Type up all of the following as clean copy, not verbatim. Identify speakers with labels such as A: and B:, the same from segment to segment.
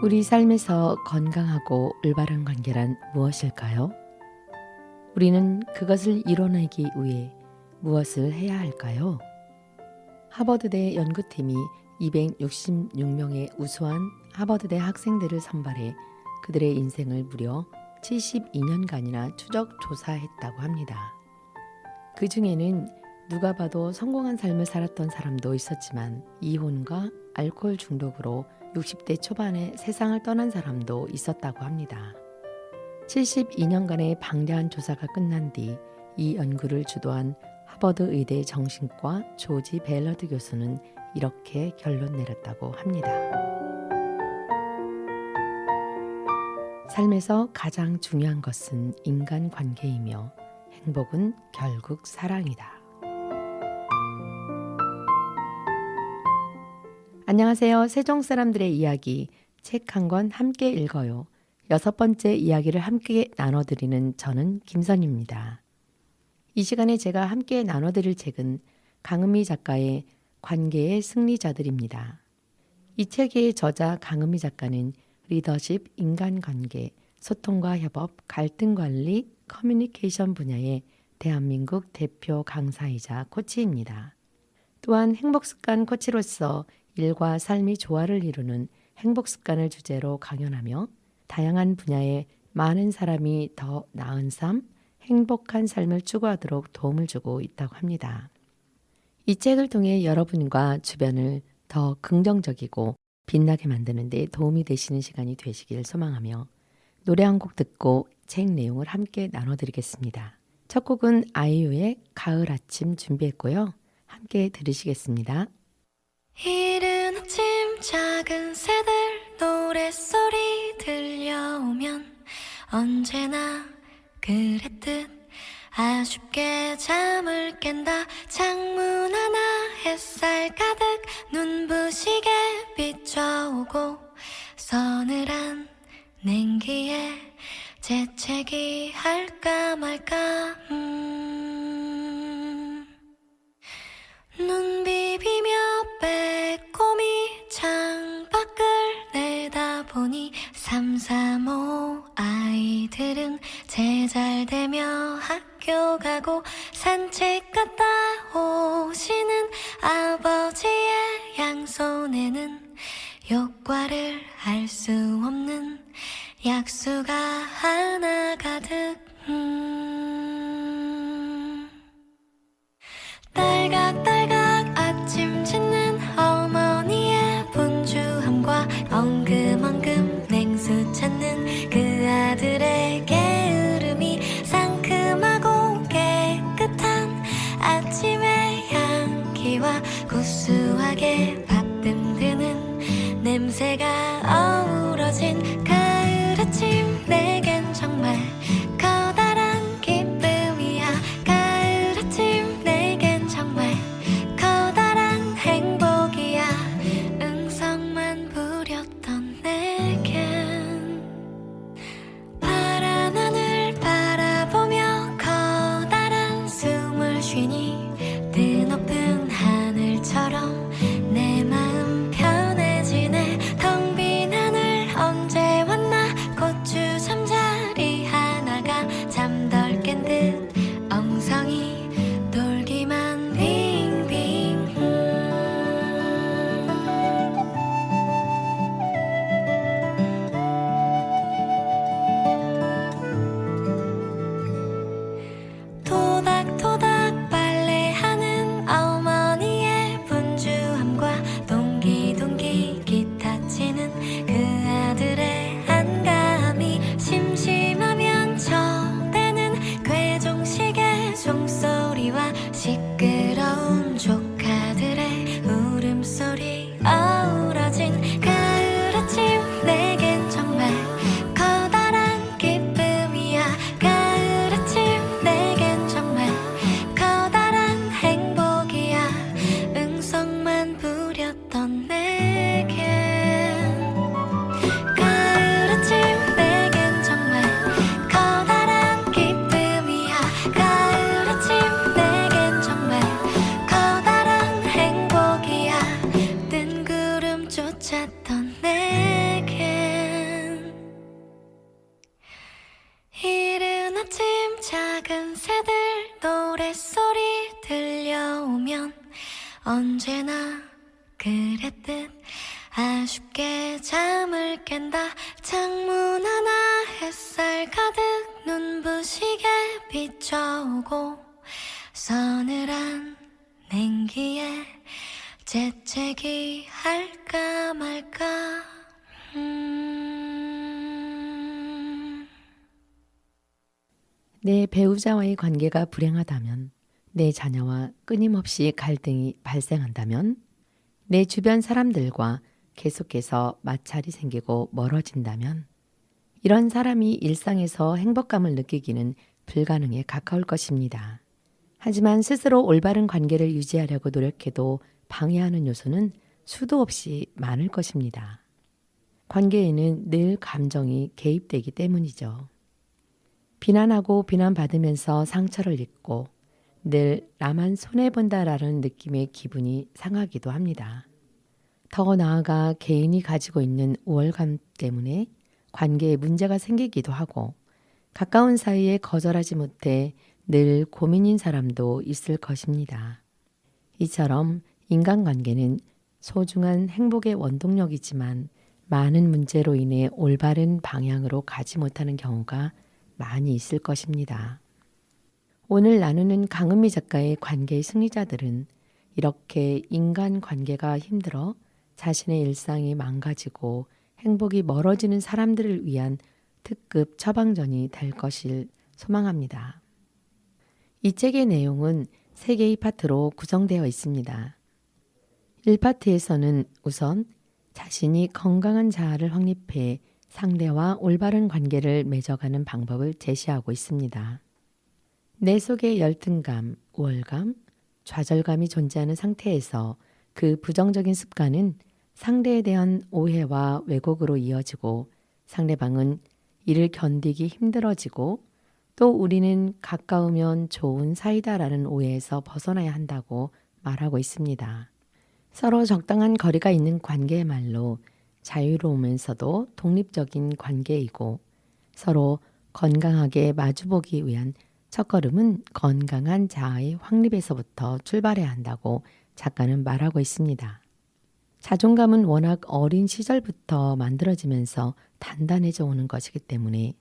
A: 우리 삶에서 건강하고 올바른 관계란 무엇일까요? 우리는 그것을 이뤄내기 위해 무엇을 해야 할까요? 하버드대 연구팀이 266명의 우수한 하버드대 학생들을 선발해 그들의 인생을 무려 72년간이나 추적 조사했다고 합니다. 그 중에는 누가 봐도 성공한 삶을 살았던 사람도 있었지만 이혼과 알코올 중독으로 60대 초반에 세상을 떠난 사람도 있었다고 합니다. 72년간의 방대한 조사가 끝난 뒤 이 연구를 주도한 하버드 의대 정신과 조지 벨러드 교수는 이렇게 결론 내렸다고 합니다. 삶에서 가장 중요한 것은 인간관계이며 행복은 결국 사랑이다. 안녕하세요. 세종 사람들의 이야기 책 한 권 함께 읽어요. 6번째 이야기를 함께 나눠드리는 저는 김선입니다. 이 시간에 제가 함께 나눠드릴 책은 강은미 작가의 관계의 승리자들입니다. 이 책의 저자 강은미 작가는 리더십, 인간관계, 소통과 협업, 갈등관리, 커뮤니케이션 분야의 대한민국 대표 강사이자 코치입니다. 또한 행복습관 코치로서 일과 삶이 조화를 이루는 행복습관을 주제로 강연하며 다양한 분야의 많은 사람이 더 나은 삶, 행복한 삶을 추구하도록 도움을 주고 있다고 합니다. 이 책을 통해 여러분과 주변을 더 긍정적이고 빛나게 만드는 데 도움이 되시는 시간이 되시길 소망하며 노래 한 곡 듣고 책 내용을 함께 나눠드리겠습니다. 첫 곡은 아이유의 가을 아침 준비했고요. 함께 들으시겠습니다.
B: 이른 아침 작은 새들 노랫소리 들려오면 언제나 그랬듯 아쉽게 잠을 깬다. 창문 하나 햇살 가득 눈부시게 비춰오고 서늘한 냉기에 재채기 할까 말까 눈 비비며 빼꼼히 창밖을 내다보니 335 아이들은 제잘되며 학교 가고 산책 갔다 오시는 아버지의 양손에는 효과를 알 수 없는 약수가 하나 가득 딸각딸각 아침 짓는 어머니의 분주함과 엉금엉금 냉수 찾는 그 아들의 게으름이 상큼하고 깨끗한 아침의 향기와 구수하게 밥 뜸드는 냄새가 어우러진 가을 아침 내겐 정말 커다란 새들 노랫소리 들려오면 언제나 그랬듯 아쉽게 잠을 깬다. 창문 하나 햇살 가득 눈부시게 비춰오고 서늘한 냉기에 재채기 할까 말까.
A: 내 배우자와의 관계가 불행하다면, 내 자녀와 끊임없이 갈등이 발생한다면, 내 주변 사람들과 계속해서 마찰이 생기고 멀어진다면, 이런 사람이 일상에서 행복감을 느끼기는 불가능에 가까울 것입니다. 하지만 스스로 올바른 관계를 유지하려고 노력해도 방해하는 요소는 수도 없이 많을 것입니다. 관계에는 늘 감정이 개입되기 때문이죠. 비난하고 비난받으면서 상처를 입고 늘 나만 손해본다라는 느낌의 기분이 상하기도 합니다. 더 나아가 개인이 가지고 있는 우월감 때문에 관계에 문제가 생기기도 하고 가까운 사이에 거절하지 못해 늘 고민인 사람도 있을 것입니다. 이처럼 인간관계는 소중한 행복의 원동력이지만 많은 문제로 인해 올바른 방향으로 가지 못하는 경우가 많이 있을 것입니다. 오늘 나누는 강은미 작가의 관계의 승리자들은 이렇게 인간관계가 힘들어 자신의 일상이 망가지고 행복이 멀어지는 사람들을 위한 특급 처방전이 될 것을 소망합니다. 이 책의 내용은 3개의 파트로 구성되어 있습니다. 1파트에서는 우선 자신이 건강한 자아를 확립해 상대와 올바른 관계를 맺어가는 방법을 제시하고 있습니다. 내 속에 열등감, 우월감, 좌절감이 존재하는 상태에서 그 부정적인 습관은 상대에 대한 오해와 왜곡으로 이어지고 상대방은 이를 견디기 힘들어지고 또 우리는 가까우면 좋은 사이다라는 오해에서 벗어나야 한다고 말하고 있습니다. 서로 적당한 거리가 있는 관계야말로 자유로우면서도 독립적인 관계이고 서로 건강하게 마주보기 위한 첫걸음은 건강한 자아의 확립에서부터 출발해야 한다고 작가는 말하고 있습니다. 자존감은 워낙 어린 시절부터 만들어지면서 단단해져 오는 것이기 때문에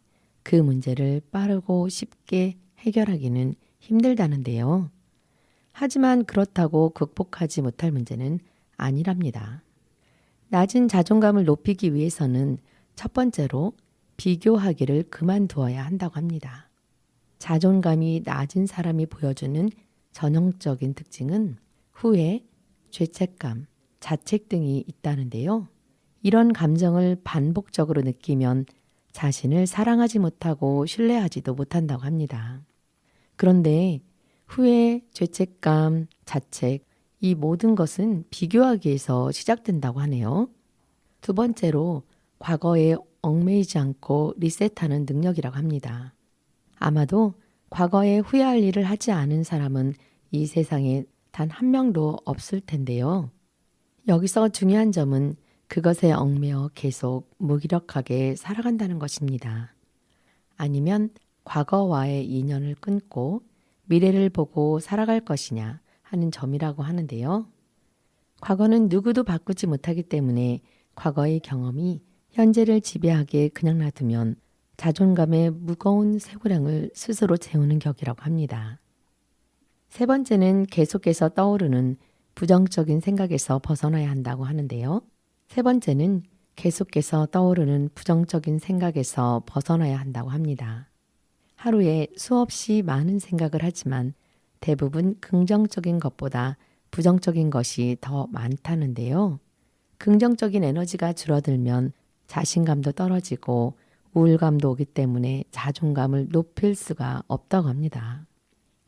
A: 그 문제를 빠르고 쉽게 해결하기는 힘들다는데요. 하지만 그렇다고 극복하지 못할 문제는 아니랍니다. 낮은 자존감을 높이기 위해서는 첫 번째로 비교하기를 그만두어야 한다고 합니다. 자존감이 낮은 사람이 보여주는 전형적인 특징은 후회, 죄책감, 자책 등이 있다는데요. 이런 감정을 반복적으로 느끼면 자신을 사랑하지 못하고 신뢰하지도 못한다고 합니다. 그런데 후회, 죄책감, 자책, 이 모든 것은 비교하기에서 시작된다고 하네요. 두 번째로 과거에 얽매이지 않고 리셋하는 능력이라고 합니다. 아마도 과거에 후회할 일을 하지 않은 사람은 이 세상에 단 한 명도 없을 텐데요. 여기서 중요한 점은 그것에 얽매여 계속 무기력하게 살아간다는 것입니다. 아니면 과거와의 인연을 끊고 미래를 보고 살아갈 것이냐 하는 점이라고 하는데요. 과거는 누구도 바꾸지 못하기 때문에 과거의 경험이 현재를 지배하게 그냥 놔두면 자존감의 무거운 쇠고량을 스스로 채우는 격이라고 합니다. 세 번째는 계속해서 떠오르는 부정적인 생각에서 벗어나야 한다고 하는데요. 세 번째는 계속해서 떠오르는 부정적인 생각에서 벗어나야 한다고 합니다. 하루에 수없이 많은 생각을 하지만 대부분 긍정적인 것보다 부정적인 것이 더 많다는데요. 긍정적인 에너지가 줄어들면 자신감도 떨어지고 우울감도 오기 때문에 자존감을 높일 수가 없다고 합니다.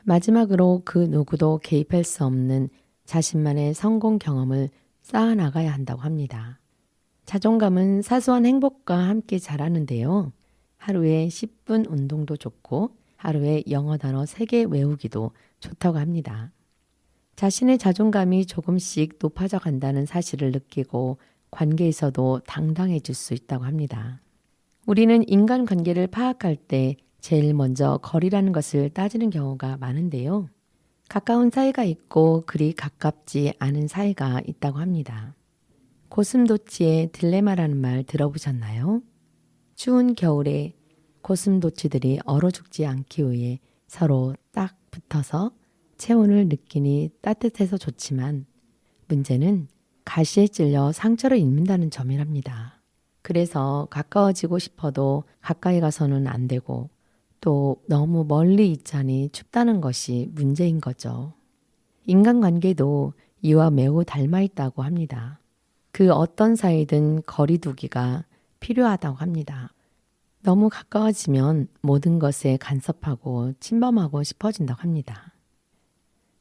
A: 마지막으로 그 누구도 개입할 수 없는 자신만의 성공 경험을 쌓아나가야 한다고 합니다. 자존감은 사소한 행복과 함께 자라는데요. 하루에 10분 운동도 좋고 하루에 영어 단어 3개 외우기도 좋다고 합니다. 자신의 자존감이 조금씩 높아져 간다는 사실을 느끼고 관계에서도 당당해질 수 있다고 합니다. 우리는 인간관계를 파악할 때 제일 먼저 거리라는 것을 따지는 경우가 많은데요. 가까운 사이가 있고 그리 가깝지 않은 사이가 있다고 합니다. 고슴도치의 딜레마라는 말 들어보셨나요? 추운 겨울에 고슴도치들이 얼어 죽지 않기 위해 서로 딱 붙어서 체온을 느끼니 따뜻해서 좋지만 문제는 가시에 찔려 상처를 입는다는 점이랍니다. 그래서 가까워지고 싶어도 가까이 가서는 안 되고 또 너무 멀리 있자니 춥다는 것이 문제인 거죠. 인간관계도 이와 매우 닮아 있다고 합니다. 그 어떤 사이든 거리 두기가 필요하다고 합니다. 너무 가까워지면 모든 것에 간섭하고 침범하고 싶어진다고 합니다.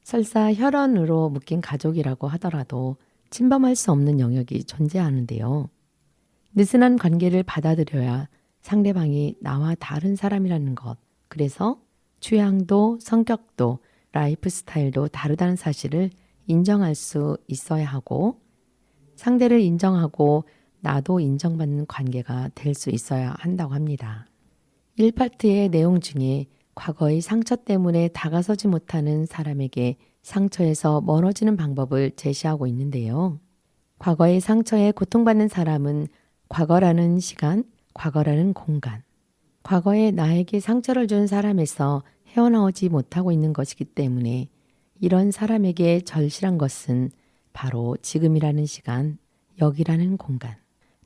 A: 설사 혈연으로 묶인 가족이라고 하더라도 침범할 수 없는 영역이 존재하는데요. 느슨한 관계를 받아들여야 상대방이 나와 다른 사람이라는 것, 그래서 취향도 성격도 라이프 스타일도 다르다는 사실을 인정할 수 있어야 하고 상대를 인정하고 나도 인정받는 관계가 될 수 있어야 한다고 합니다. 1파트의 내용 중에 과거의 상처 때문에 다가서지 못하는 사람에게 상처에서 멀어지는 방법을 제시하고 있는데요. 과거의 상처에 고통받는 사람은 과거라는 시간, 과거라는 공간, 과거에 나에게 상처를 준 사람에서 헤어나오지 못하고 있는 것이기 때문에 이런 사람에게 절실한 것은 바로 지금이라는 시간, 여기라는 공간,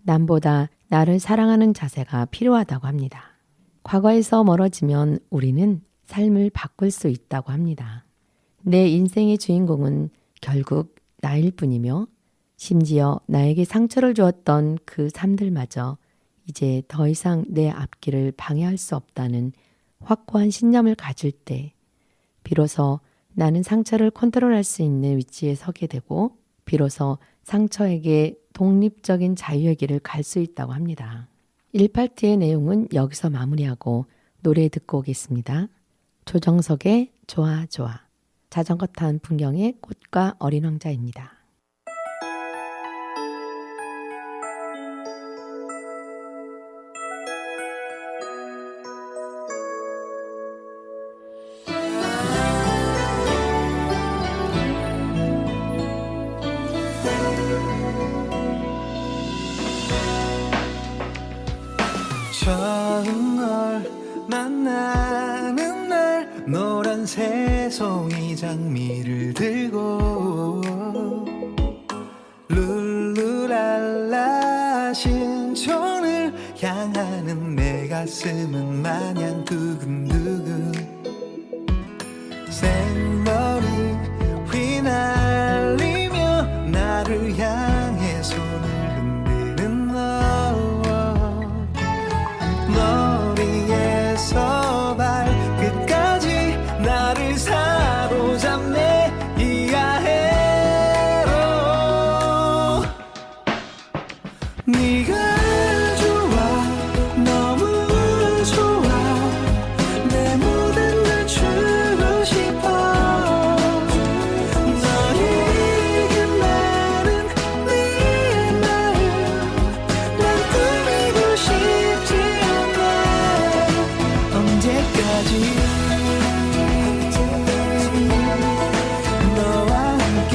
A: 남보다 나를 사랑하는 자세가 필요하다고 합니다. 과거에서 멀어지면 우리는 삶을 바꿀 수 있다고 합니다. 내 인생의 주인공은 결국 나일 뿐이며 심지어 나에게 상처를 주었던 그 삶들마저 이제 더 이상 내 앞길을 방해할 수 없다는 확고한 신념을 가질 때 비로소 나는 상처를 컨트롤할 수 있는 위치에 서게 되고 비로소 상처에게 독립적인 자유의 길을 갈 수 있다고 합니다. 1파트의 내용은 여기서 마무리하고 노래 듣고 오겠습니다. 조정석의 좋아 좋아, 자전거 탄 풍경의 꽃과 어린 왕자입니다.
C: 처음 널 만나는 날 노란 새송이 장미를 들고 룰루랄라 신촌을 향하는 내 가슴은 마냥 두근두근 생머리 휘날리며 나를 향해 손을 흔드는 너 머리에서 발끝까지 나를 사로잡네 이하해로 네가 좋아 너무 좋아 내 모든 걸 주고 싶어 너에게 나는 네 마음 난 꾸미고 싶지 않아 언제까지 너와 함께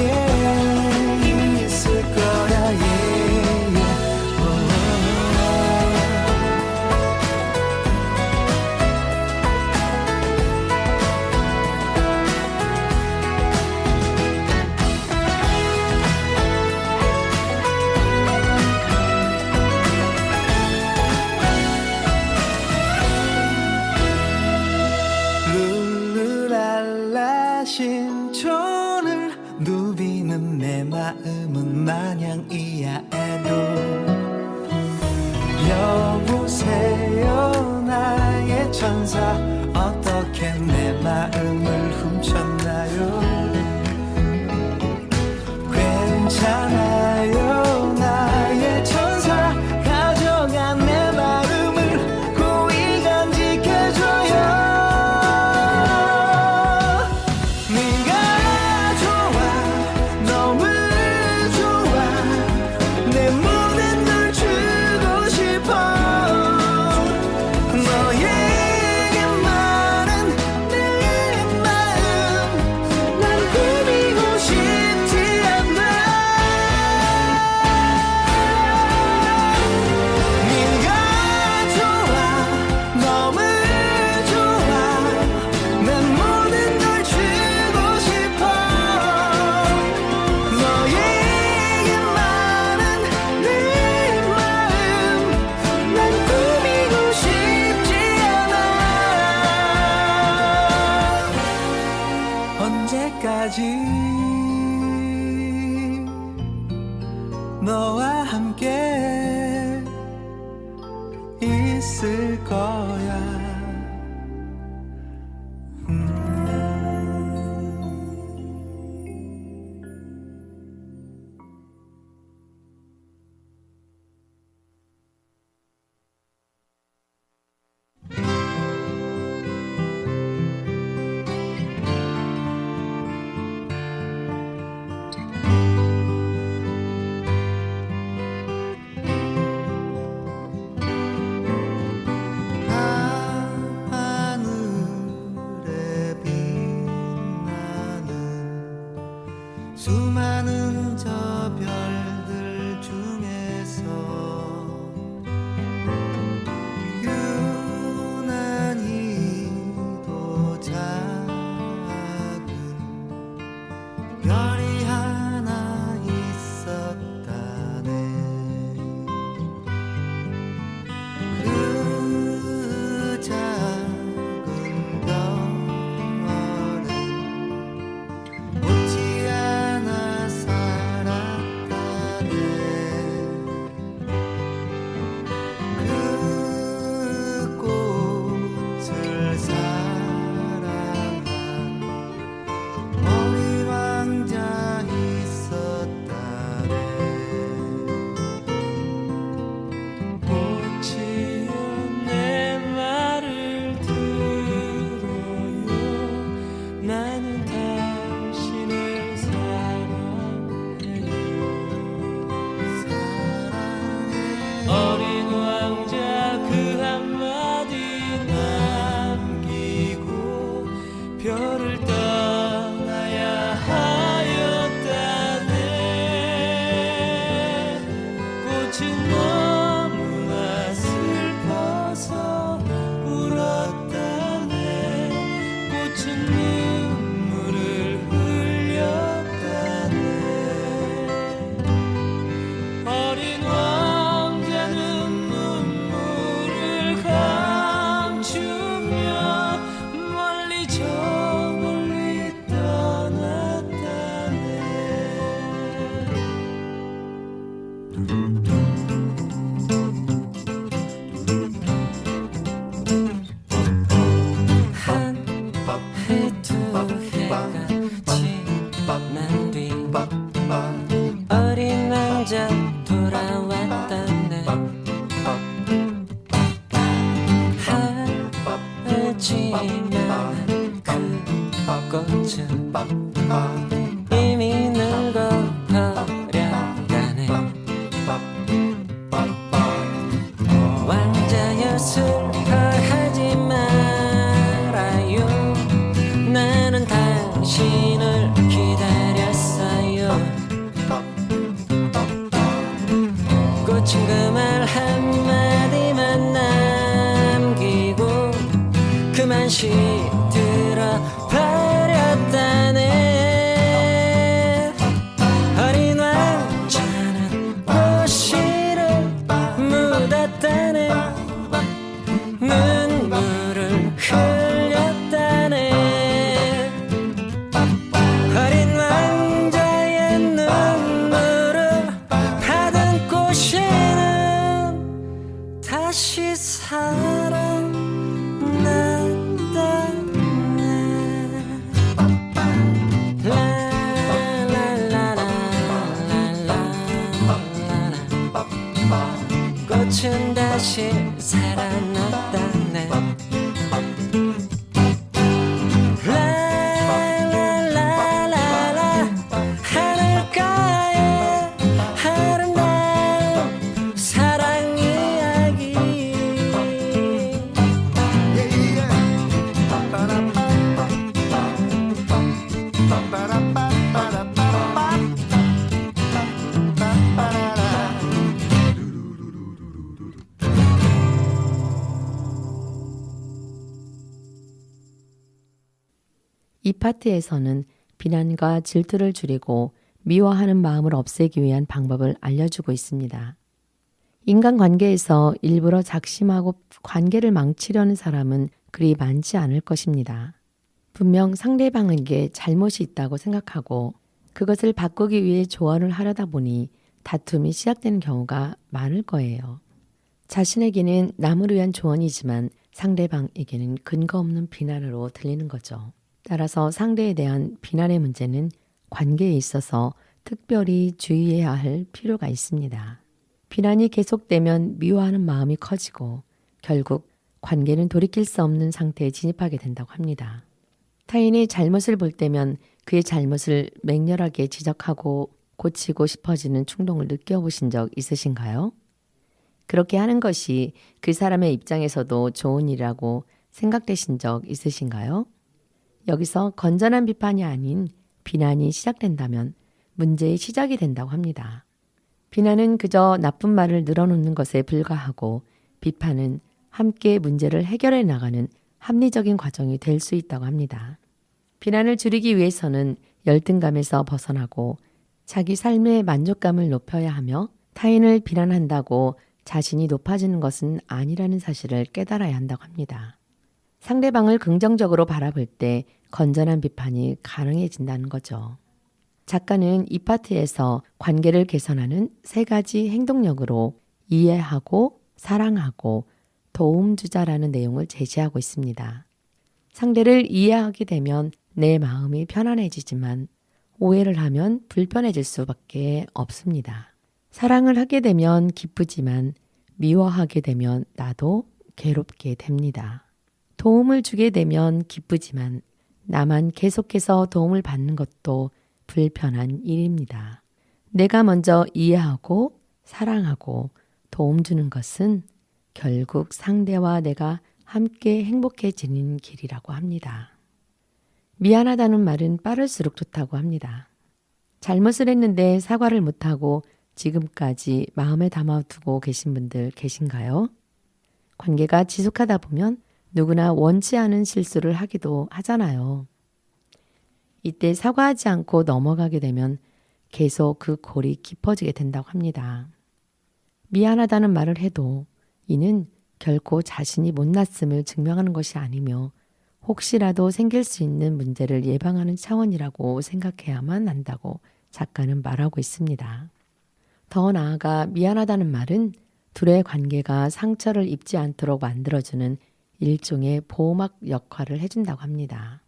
C: 있을 거야 룰루랄라 신촌을 누비는 내 마음은 마냥 이하에도 여보세요 나의 천사 어떻게 내 마음을 훔쳤나요 괜찮아요 나의 천사 가져간 내 마음을 고이 간직해줘요 네가 좋아 너무 좋아 내 모든 걸 주고 싶어 너에게 때까지 너와 함께 있을 거야. 하늘에 빛나는 수많은 저 별들 중에서 유난히도 작은 별이 하나 있었다네. 그 작은 별은 웃지 않아 살았다네. 그 꽃을 사랑한 어린 왕자 있었다네. 꽃이여 내 말을 들어요. 나는 당신을 사랑해요. 어린 왕자 그 한마디 남기고 별을 떠나야 하였다네. 꽃은 너무나 슬퍼서 울었다네. 꽃은 눈물을 흘렸다네. 어린 왕자는 눈물을 감추며 멀리 저 멀리 떠났다네.
D: 한 해 두 해가 지난 뒤 어린 왕자 돌아왔다네. 하지만 그 꽃은 이미 늙어버렸다네. 왕자여 슬퍼하지 말아요. 나는 당신을 기다렸어요. 꽃은 그 말 한마디만 남기고 그만 시들어 버렸다네. 어린 왕자는 꽃씨를 묻었다네. 눈물을 흘렸다네. 어린 왕자의 눈물을 받은 꽃이는 다시 살아난다네. 라라라라라라라. 꽃은 다시 살아났다네. 라라라라라. 하늘가에 아름다운 사랑 이야기.
A: 이 파트에서는 비난과 질투를 줄이고 미워하는 마음을 없애기 위한 방법을 알려주고 있습니다. 인간관계에서 일부러 작심하고 관계를 망치려는 사람은 그리 많지 않을 것입니다. 분명 상대방에게 잘못이 있다고 생각하고 그것을 바꾸기 위해 조언을 하려다 보니 다툼이 시작되는 경우가 많을 거예요. 자신에게는 남을 위한 조언이지만 상대방에게는 근거 없는 비난으로 들리는 거죠. 따라서 상대에 대한 비난의 문제는 관계에 있어서 특별히 주의해야 할 필요가 있습니다. 비난이 계속되면 미워하는 마음이 커지고 결국 관계는 돌이킬 수 없는 상태에 진입하게 된다고 합니다. 타인의 잘못을 볼 때면 그의 잘못을 맹렬하게 지적하고 고치고 싶어지는 충동을 느껴보신 적 있으신가요? 그렇게 하는 것이 그 사람의 입장에서도 좋은 일이라고 생각되신 적 있으신가요? 여기서 건전한 비판이 아닌 비난이 시작된다면 문제의 시작이 된다고 합니다. 비난은 그저 나쁜 말을 늘어놓는 것에 불과하고 비판은 함께 문제를 해결해 나가는 합리적인 과정이 될 수 있다고 합니다. 비난을 줄이기 위해서는 열등감에서 벗어나고 자기 삶의 만족감을 높여야 하며 타인을 비난한다고 자신이 높아지는 것은 아니라는 사실을 깨달아야 한다고 합니다. 상대방을 긍정적으로 바라볼 때 건전한 비판이 가능해진다는 거죠. 작가는 이 파트에서 관계를 개선하는 3가지 행동력으로 이해하고 사랑하고 도움주자라는 내용을 제시하고 있습니다. 상대를 이해하게 되면 내 마음이 편안해지지만 오해를 하면 불편해질 수밖에 없습니다. 사랑을 하게 되면 기쁘지만 미워하게 되면 나도 괴롭게 됩니다. 도움을 주게 되면 기쁘지만 나만 계속해서 도움을 받는 것도 불편한 일입니다. 내가 먼저 이해하고 사랑하고 도움 주는 것은 결국 상대와 내가 함께 행복해지는 길이라고 합니다. 미안하다는 말은 빠를수록 좋다고 합니다. 잘못을 했는데 사과를 못하고 지금까지 마음에 담아두고 계신 분들 계신가요? 관계가 지속하다 보면 누구나 원치 않은 실수를 하기도 하잖아요. 이때 사과하지 않고 넘어가게 되면 계속 그 골이 깊어지게 된다고 합니다. 미안하다는 말을 해도 이는 결코 자신이 못났음을 증명하는 것이 아니며 혹시라도 생길 수 있는 문제를 예방하는 차원이라고 생각해야만 한다고 작가는 말하고 있습니다. 더 나아가 미안하다는 말은 둘의 관계가 상처를 입지 않도록 만들어주는 일종의 보호막 역할을 해준다고 합니다.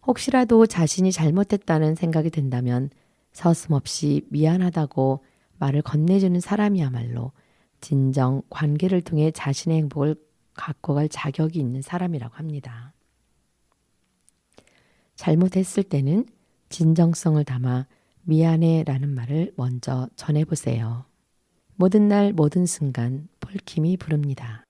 A: 혹시라도 자신이 잘못했다는 생각이 든다면 서슴없이 미안하다고 말을 건네주는 사람이야말로 진정 관계를 통해 자신의 행복을 갖고 갈 자격이 있는 사람이라고 합니다. 잘못했을 때는 진정성을 담아 미안해 라는 말을 먼저 전해보세요. 모든 날 모든 순간 폴킴이 부릅니다.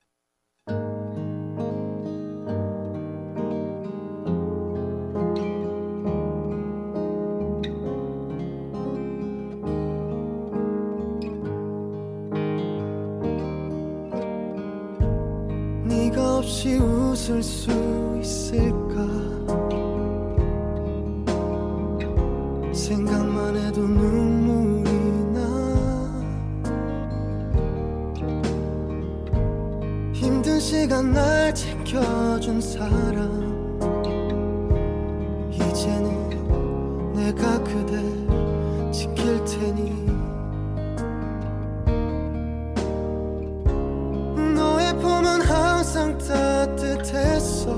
C: 네가 없이 웃을 수 있을까 생각만 해도 눈물이 나 힘든 시간 날 지켜준 사람 이제는 내가 그댈 지킬 테니 너의 품은 항상 따뜻했어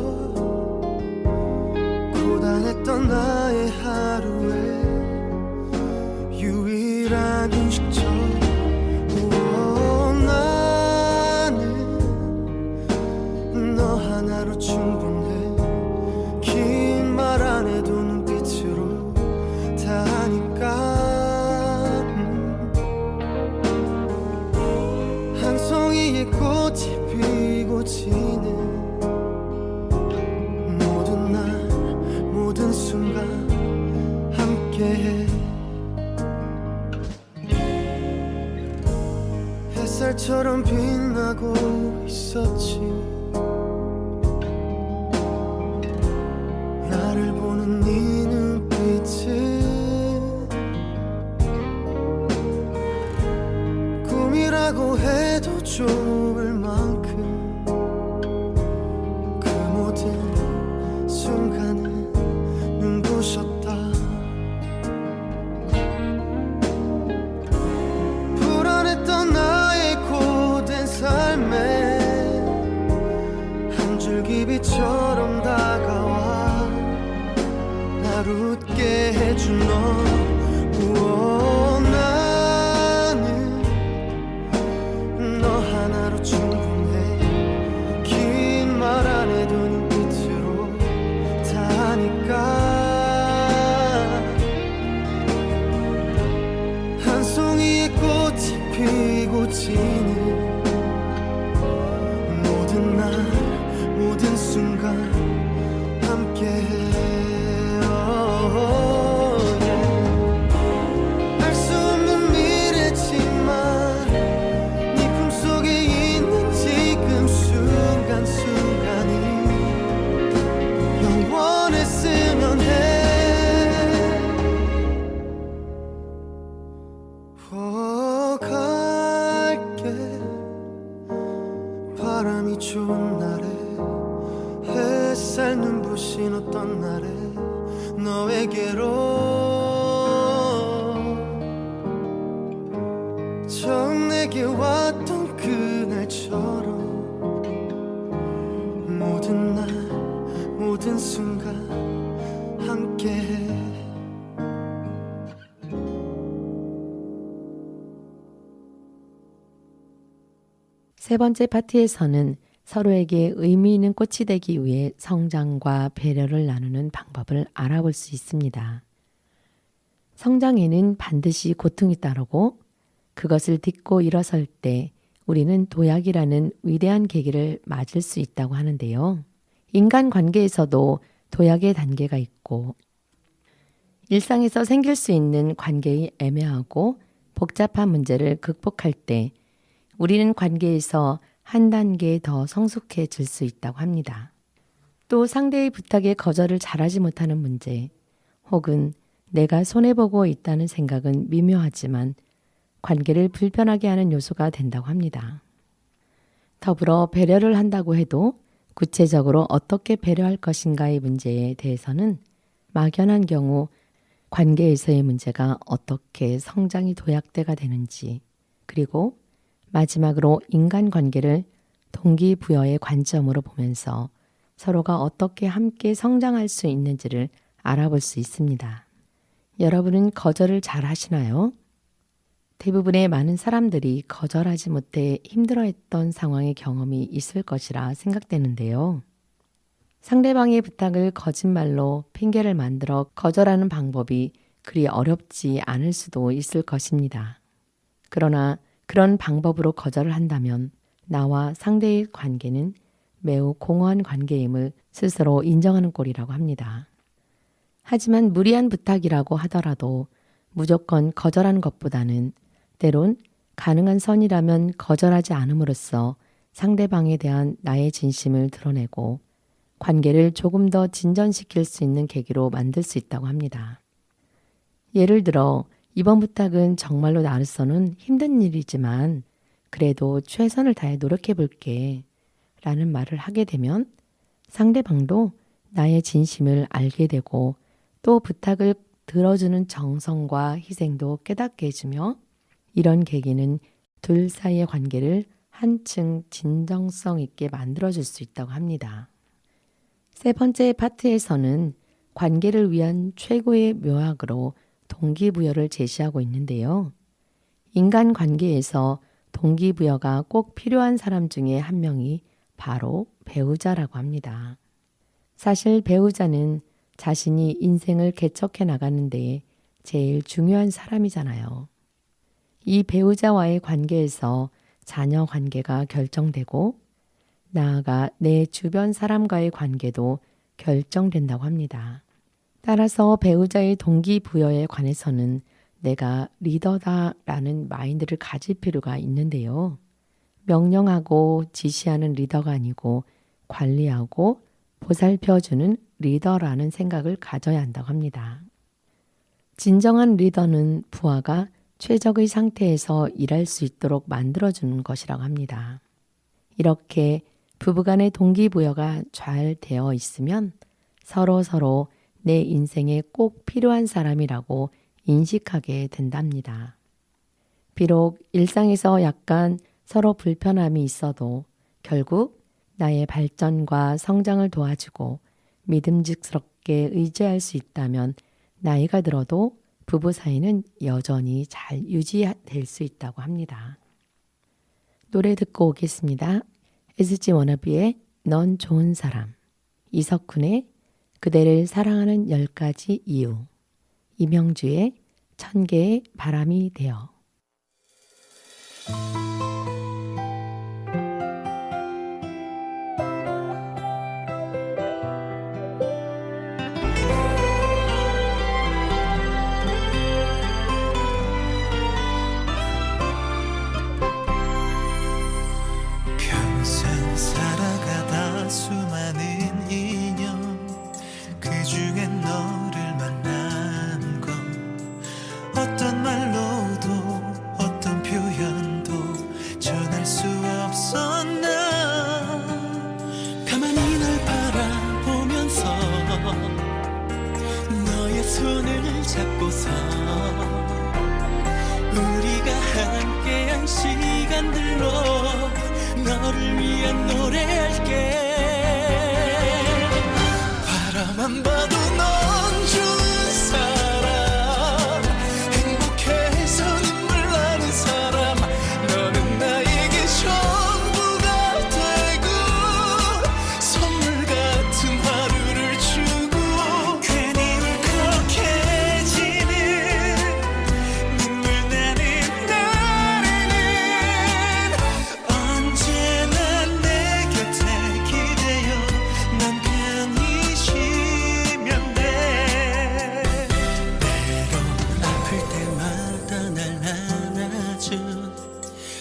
C: 고단했던 나의 하루에 유일한 휴식처 나는 너 하나로 충분해 긴 말 안 해도 눈빛으로 다 하니까 한 송이의 꽃이 피고 지는 모든 날 모든 순간 함께해 햇살처럼 빛나고 있었지 나를 보는 네 눈빛은 꿈이라고 해도 좋을 만큼 그 모든 순간을 해준 너 우와, 나는 너 하나로 충분해. 긴 말 안 해도 눈빛으로 다 아니까. 한 송이의 꽃이 피고 지는 모든 날 모든 순간 함께해. 알 수 없는 미래지만 네 품속에 있는 지금 순간순간이 영원했으면 해. 갈게. 바람이 좋은 날에 햇살 눈부신 어떤 날에 너에게로 처음 내게 왔던 그날처럼 모든 날 모든 순간 함께해.
A: 세 번째 파트에서는 서로에게 의미 있는 꽃이 되기 위해 성장과 배려를 나누는 방법을 알아볼 수 있습니다. 성장에는 반드시 고통이 따르고 그것을 딛고 일어설 때 우리는 도약이라는 위대한 계기를 맞을 수 있다고 하는데요. 인간 관계에서도 도약의 단계가 있고 일상에서 생길 수 있는 관계의 애매하고 복잡한 문제를 극복할 때 우리는 관계에서 한 단계 더 성숙해질 수 있다고 합니다. 또 상대의 부탁에 거절을 잘하지 못하는 문제, 혹은 내가 손해보고 있다는 생각은 미묘하지만 관계를 불편하게 하는 요소가 된다고 합니다. 더불어 배려를 한다고 해도 구체적으로 어떻게 배려할 것인가의 문제에 대해서는 막연한 경우 관계에서의 문제가 어떻게 성장이 도약돼가 되는지, 그리고 마지막으로 인간관계를 동기부여의 관점으로 보면서 서로가 어떻게 함께 성장할 수 있는지를 알아볼 수 있습니다. 여러분은 거절을 잘 하시나요? 대부분의 많은 사람들이 거절하지 못해 힘들어했던 상황의 경험이 있을 것이라 생각되는데요. 상대방의 부탁을 거짓말로 핑계를 만들어 거절하는 방법이 그리 어렵지 않을 수도 있을 것입니다. 그러나 그런 방법으로 거절을 한다면 나와 상대의 관계는 매우 공허한 관계임을 스스로 인정하는 꼴이라고 합니다. 하지만 무리한 부탁이라고 하더라도 무조건 거절하는 것보다는 때론 가능한 선이라면 거절하지 않음으로써 상대방에 대한 나의 진심을 드러내고 관계를 조금 더 진전시킬 수 있는 계기로 만들 수 있다고 합니다. 예를 들어 이번 부탁은 정말로 나로서는 힘든 일이지만 그래도 최선을 다해 노력해 볼게 라는 말을 하게 되면 상대방도 나의 진심을 알게 되고 또 부탁을 들어주는 정성과 희생도 깨닫게 해주며 이런 계기는 둘 사이의 관계를 한층 진정성 있게 만들어줄 수 있다고 합니다. 세 번째 파트에서는 관계를 위한 최고의 묘학으로 동기부여를 제시하고 있는데요. 인간관계에서 동기부여가 꼭 필요한 사람 중에 한 명이 바로 배우자라고 합니다. 사실 배우자는 자신이 인생을 개척해 나가는 데 제일 중요한 사람이잖아요. 이 배우자와의 관계에서 자녀 관계가 결정되고 나아가 내 주변 사람과의 관계도 결정된다고 합니다. 따라서 배우자의 동기부여에 관해서는 내가 리더다라는 마인드를 가질 필요가 있는데요. 명령하고 지시하는 리더가 아니고 관리하고 보살펴주는 리더라는 생각을 가져야 한다고 합니다. 진정한 리더는 부하가 최적의 상태에서 일할 수 있도록 만들어주는 것이라고 합니다. 이렇게 부부간의 동기부여가 잘 되어 있으면 서로 내 인생에 꼭 필요한 사람이라고 인식하게 된답니다. 비록 일상에서 약간 서로 불편함이 있어도 결국 나의 발전과 성장을 도와주고 믿음직스럽게 의지할 수 있다면 나이가 들어도 부부 사이는 여전히 잘 유지될 수 있다고 합니다. 노래 듣고 오겠습니다. SG 워너비의 넌 좋은 사람, 이석훈의 그대를 사랑하는 10가지 이유, 이명주의 1000개의 바람이 되어.
C: 평생 살아가다 수많은 인연 그중에 너를 만난 건 어떤 말로도 어떤 표현도 전할 수 없었나. 가만히 널 바라보면서 너의 손을 잡고서 우리가 함께한 시간들로 너를 위한 노래할게. 바라만 봐도 넌 좋은 사람, 행복해서 눈물 나는 사람. 너는 나에게 전부가 되고 선물 같은 하루를 주고 괜히 울컥해지는 눈물 나는 나에는 언제나 내 곁에 기대어 넌 편히 쉬면 돼. 때론 아플 때마다 날 안아준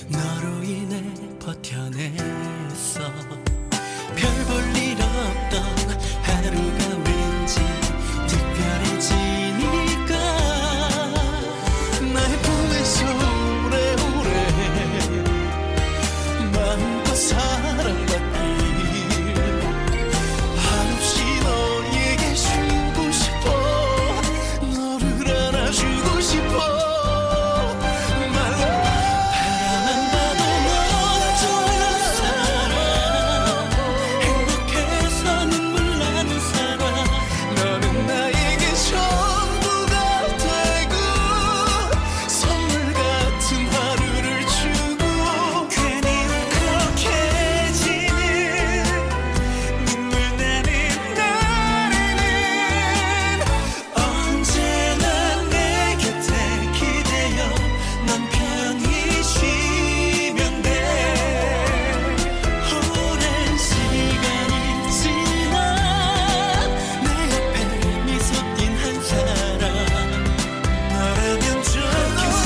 C: 너로 인해 버텨냈어. 별 볼 일 없던 하루가 왠지 특별해지니까 나의 품에서 오래오래 마음껏 사랑받길 한없이 너에게 주고 싶어. 너를 안아주고 싶어. 말로 바라만 봐도 넌 좋은 사람, 행복해서 눈물 나는 사람. 너는 나에게 전부가 되고 선물 같은 하루를 주고 괜히 울컥해지는 눈물 나는 나에는 언제나 내 곁에 기대어 넌 편히 쉬면 돼. 오랜 시간이 지나 내 옆에 미소 띈 한 사람. 너라면 좋겠어.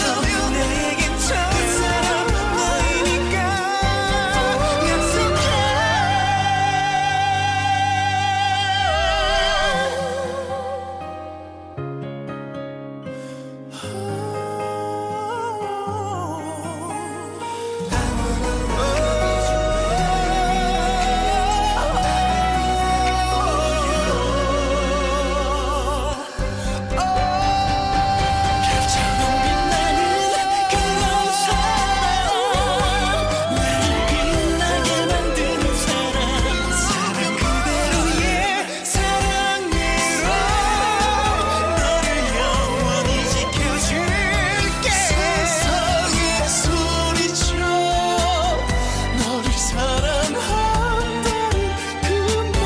C: 내겐 첫사랑 너이니까 약속해. 별처럼 빛나는 그런 사랑, 나를 빛나게 만드는 사랑. 사랑 그대로의 사랑으로 너를 영원히 지켜줄게. 세상에 소리쳐 너를 사랑한다는 그 말.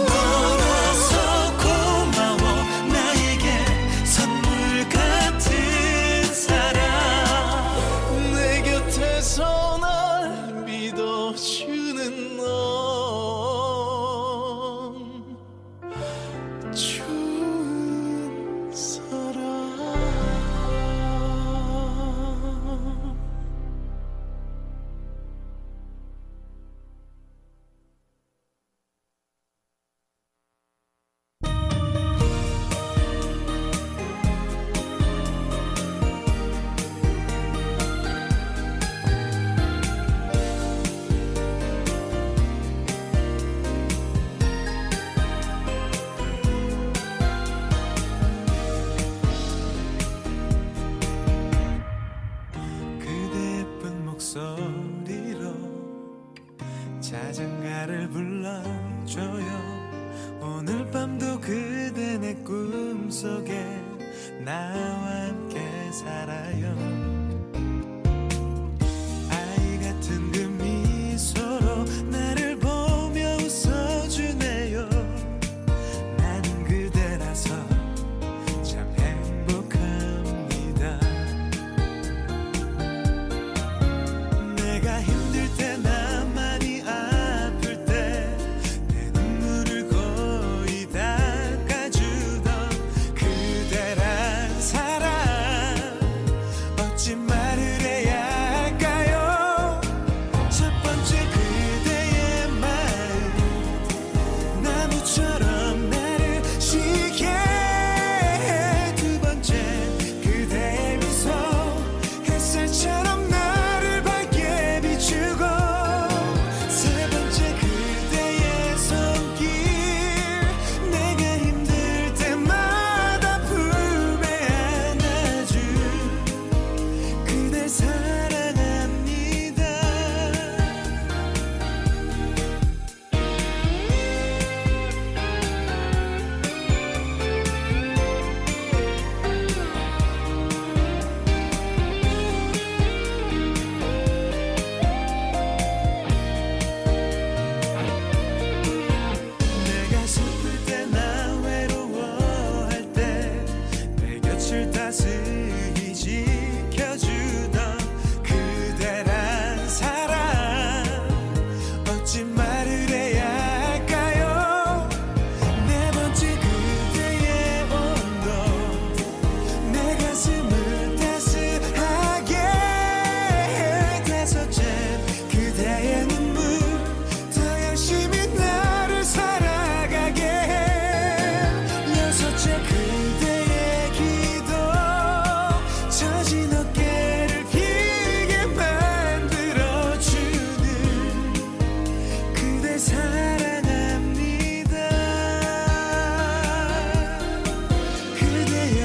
C: 너라서 고마워. 나에게 선물 같은 사랑. 내 곁에서 날 믿어주는 넌 좋은 사람. 그대 예쁜 목소리로 자장가를 불러줘요. 오늘 밤도 그대 내 꿈속에 나와 함께 살아요. 아이 같은 그 미소로 나를 보며 웃어주네요. 나는 그대라서 참 행복합니다. 내가 힘들 때나 많이 아플 때 내 눈물을 거의 닦아주던 그대란 사람, 어찌 말을 해야 할까요? 첫 번째 그대의 마음, 나무처럼 나를 쉬게 해. 두 번째 그대의 미소, 햇살처럼 나를 밝게 비추고. 세 번째 그대의 손길, 내가 힘들 때마다 품에 안아준 그댈 사랑합니다. 내가 슬플 때나 외로워할 때 내 곁을 따스히 지켜주던 그대란 사람, 어찌 말을 해야 할까요? 네 번째 그대의 온도, 내 가슴을 따스하게 해. 다섯째 그대의 눈물, 더 열심히 나를 살아가게 해. 여섯째 그대의 기도, 젖은 어깨를 피게 만들어주는 그댈 사랑합니다. 그대여,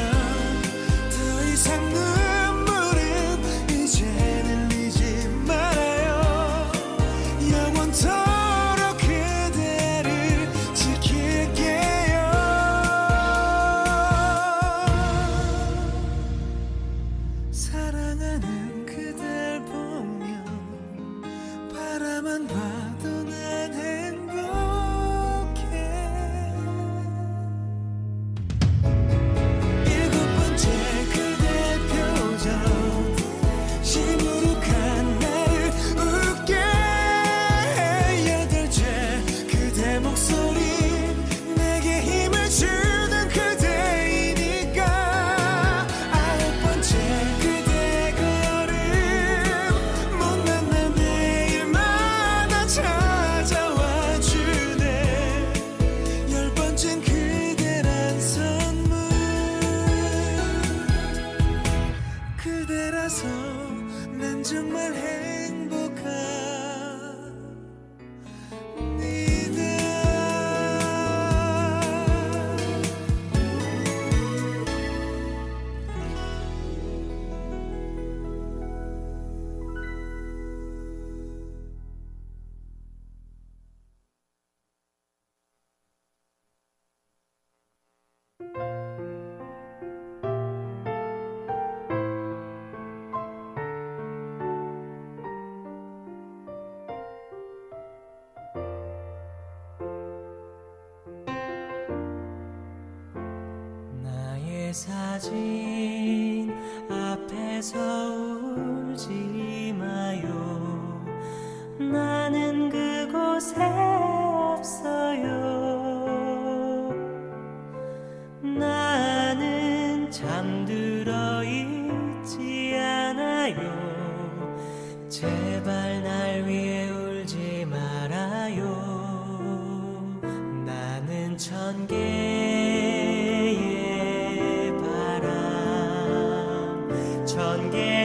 C: 더 이상 눈물은 이제는 흘리지 말아요. 영원토록 그대를 지킬게요. 사랑하는 그댈 보며 바라만 봐도 난 행복해. 일곱 번째 그대 표정, 시무룩한 나를 웃게 해. 여덟째 그대 목소리, 내게 힘을 주는 그대이니까. 아홉 번째 그대 걸음, 못 만난 내일마다 찾아와 주네. 열 번째는 그대란 선물, 그대라서 난 정말 행복합니다.
D: 나의 사진 앞에서 울지 마요. 나는 그곳에 없어요. 나는 잠들어 있지 않아요. 제발 날 위해 울지 말아요. 나는 천 개의 바람, 천 개의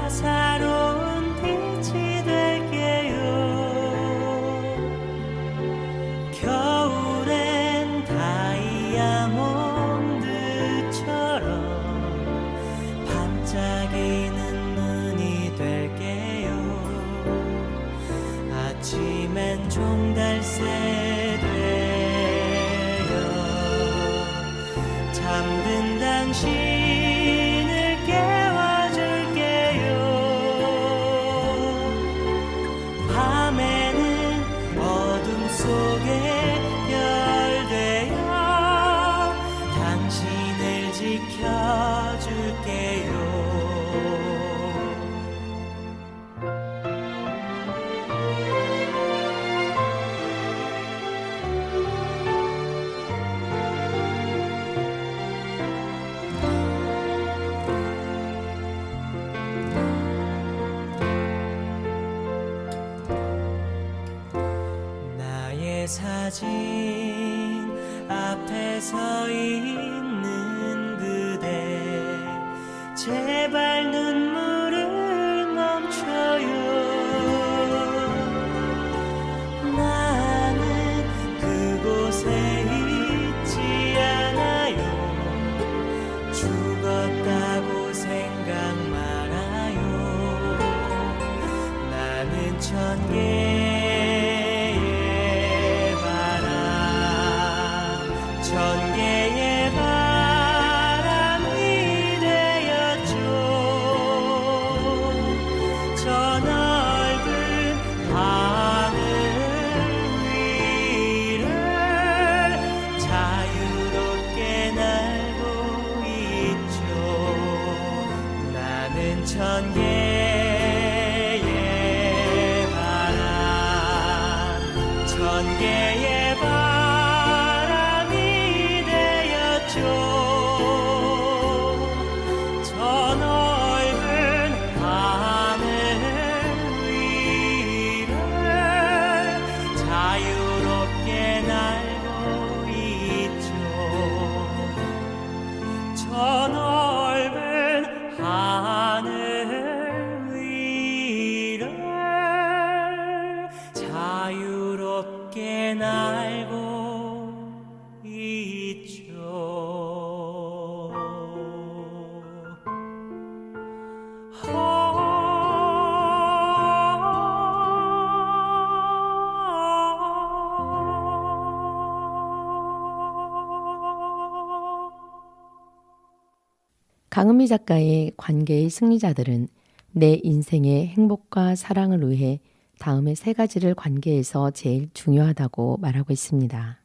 D: 사사로운 빛이 될게요. 겨울엔 다이아몬드처럼 반짝이는 눈이 될게요. 아침엔 종달새 되어 잠든 당신을 깨워줄게요. 밤에는 어둠 속에 별 되어 당신을 지켜줄게요. 나의 사진 앞에 서 있는 그대, 제발 눈물을 멈춰요. 나는 그곳에 있지 않아요. 죽었다고 생각 말아요. 나는 천개의 바람, 천개의 바람이 되었죠. 저 넓은 하늘 위를 자유롭게 날고 있죠. 나는 천개의 바람, 천개의 바람이 되었죠. 저 넓은 하늘 위를 자유롭게 날고 있죠. 저 넓은 하늘 위를 자유롭게 날고 있죠.
A: 강은미 작가의 관계의 승리자들은 내 인생의 행복과 사랑을 위해 다음의 세 가지를 관계에서 제일 중요하다고 말하고 있습니다.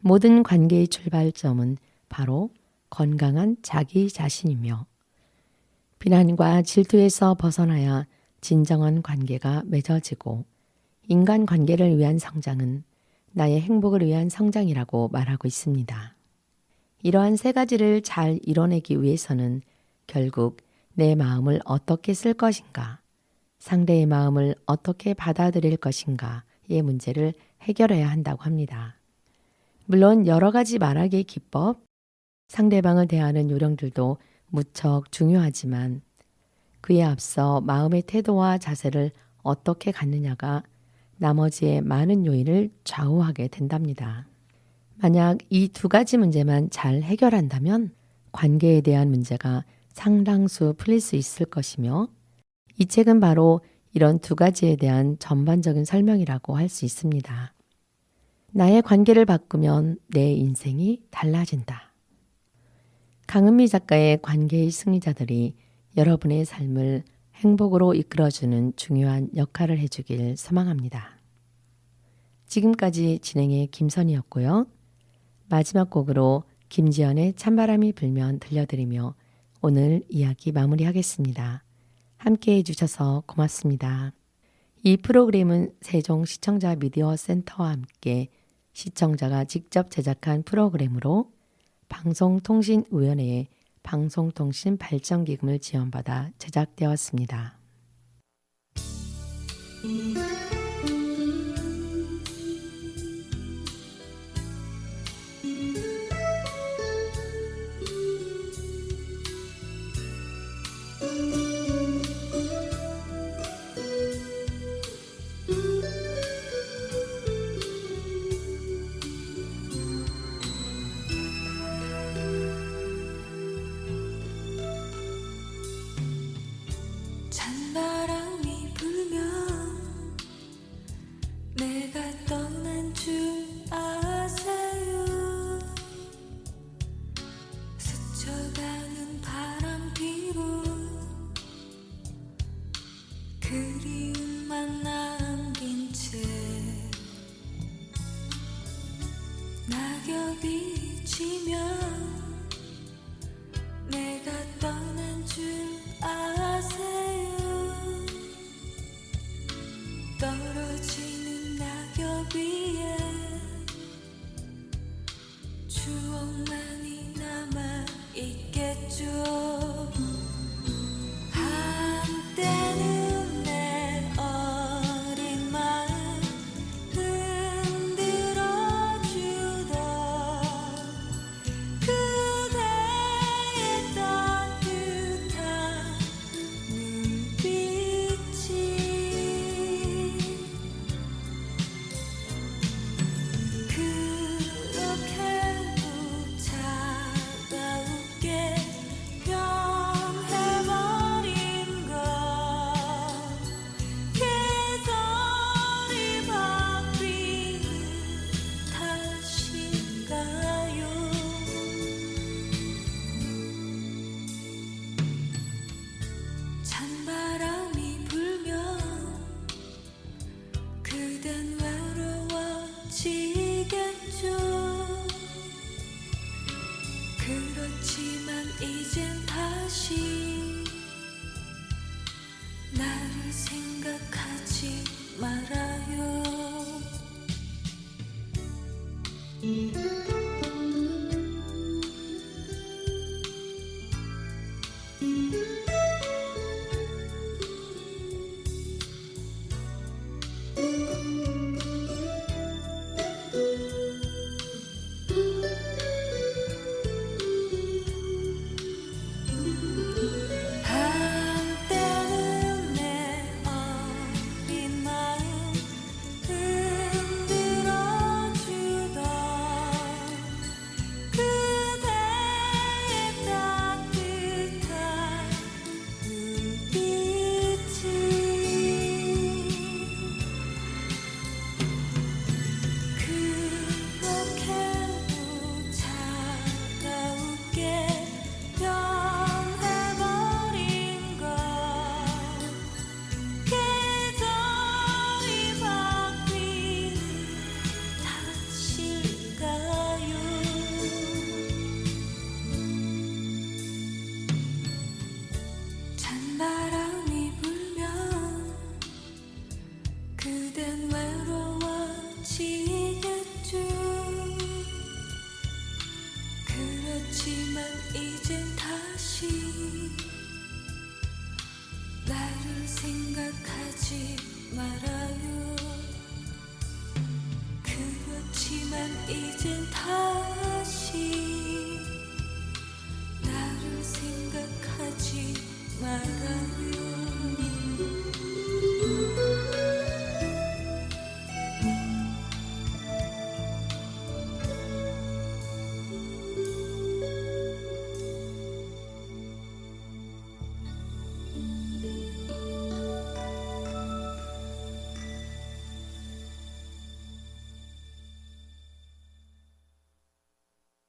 A: 모든 관계의 출발점은 바로 건강한 자기 자신이며 비난과 질투에서 벗어나야 진정한 관계가 맺어지고 인간 관계를 위한 성장은 나의 행복을 위한 성장이라고 말하고 있습니다. 이러한 세 가지를 잘 이뤄내기 위해서는 결국 내 마음을 어떻게 쓸 것인가, 상대의 마음을 어떻게 받아들일 것인가의 문제를 해결해야 한다고 합니다. 물론 여러 가지 말하기의 기법, 상대방을 대하는 요령들도 무척 중요하지만 그에 앞서 마음의 태도와 자세를 어떻게 갖느냐가 나머지의 많은 요인을 좌우하게 된답니다. 만약 이 두 가지 문제만 잘 해결한다면 관계에 대한 문제가 상당수 풀릴 수 있을 것이며 이 책은 바로 이런 두 가지에 대한 전반적인 설명이라고 할 수 있습니다. 나의 관계를 바꾸면 내 인생이 달라진다. 강은미 작가의 관계의 승리자들이 여러분의 삶을 행복으로 이끌어주는 중요한 역할을 해주길 소망합니다. 지금까지 진행의 김선희였고요. 마지막 곡으로 김지연의 찬바람이 불면 들려드리며 오늘 이야기 마무리하겠습니다. 함께해 주셔서 고맙습니다. 이 프로그램은 세종 시청자 미디어 센터와 함께 시청자가 직접 제작한 프로그램으로 방송통신위원회의 방송통신발전기금을 지원받아 제작되었습니다.
B: 그리움만 남긴 채 낙엽이 지면 내가 떠난 줄 아세요? 떨어지는 낙엽 위에 추억만이 남아있겠죠. 한때는 내 어린 마음 흔들어주던 그대의 따뜻한 눈빛이 그렇게도 차가우게 변해버린 것 계절이 바뀌는 탓인가요? 찬바람이 불면 그댄 외로워지겠죠. 그렇지만 이젠 다시 나를 생각하지 말아요. 한때는 내 어린 마음 흔들어주던 그대의 따뜻한 눈빛이 그렇게도 차가우게 변해버린 것 계절이 바뀌는 탓일까요? 찬바람이 불면 그댄 외로워지겠죠. 그렇지만 이젠 다시 나를 생각하지 말아요. 그렇지만 이젠 다시 나를 생각하지 말아요.